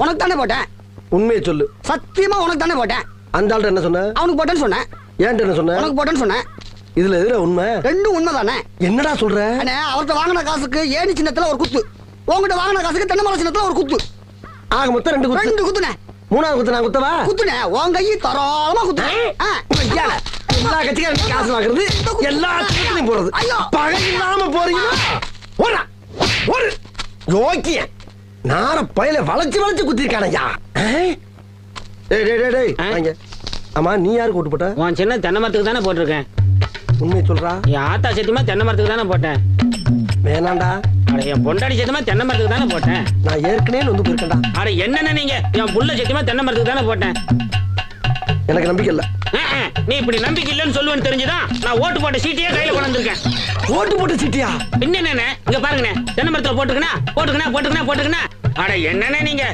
உனக்கு தானே போட்டேன். உண்மையை சொல்லு. சத்தியமா உனக்கு தானே போட்டேன். அந்த ஆள்கிட்ட என்ன சொன்ன? அவனுக்கு போட்டேன்னு சொன்னேன். ஏன்ட்ட என்ன சொன்ன? உனக்கு போட்டேன்னு சொன்னேன். இதுல எதுல உண்மை? ரெண்டும் உண்மை தானே. என்னடா சொல்ற? அண்ணே, அவர்கிட்ட வாங்கின காசுக்கு ஏணி சின்னத்துல ஒரு குத்து, உங்ககிட்ட வாங்கின காசுக்கு தென்னை மரம் சின்னத்துல ஒரு குத்து. ஆக மொத்தம் ரெண்டு குத்து. ரெண்டு குத்துனே. மூணாவது குத்து நான் குத்தவா? குத்துனே, உன் கையை தாராளமா குத்துனே. எல்லா கட்சிக்காரும் காசு வாங்குறது, எல்லா கட்சியும் போறது. பகை இல்லாம போறீங்க. ஓடா ஓடு. யோக்கிய நார பயில வளைச்சு வளைச்சு குத்திருக்கானயா. டேய் டேய் டேய் டேய் வாங்க. ஆமா, நீ யாருக்கு ஓட்டு போட்ட? உன் சின்ன தென்னை மரத்துக்கு தானே போட்டிருக்கேன். உண்மையை சொல்றா? என் ஆத்தா சத்தியமா தென்னை மரத்துக்கு தானே போட்டேன். வேணாண்டா. அட என் பொண்டாடி சத்தியமா தென்னை மரத்துக்கு தானே போட்டேன். நான் ஏற்கனவே வந்து போயிருக்கேன்டா. அட என்னென்ன நீங்க, என் புள்ள சத்தியமா தென்னை மரத்துக்கு தானே போட்டேன். எனக்கு நம்பிக்கை இல்ல. நீ இப்படி நம்பிக்கை இல்லைன்னு சொல்லுவேன்னு தெரிஞ்சுதான் நான் ஓட்டு போட்ட சீட்டையே கையில கொண்டு வந்திருக்கேன். ஓட்டு போட்ட சீட்டியா? என்னென்ன இங்க பாருங்கண்ணே, தென்னை மரத்துல போட்டுக்கணா போட்டுக்கணா போட்டுக்கணா போட்டுக்கணா. அட என்னென்ன நீங்க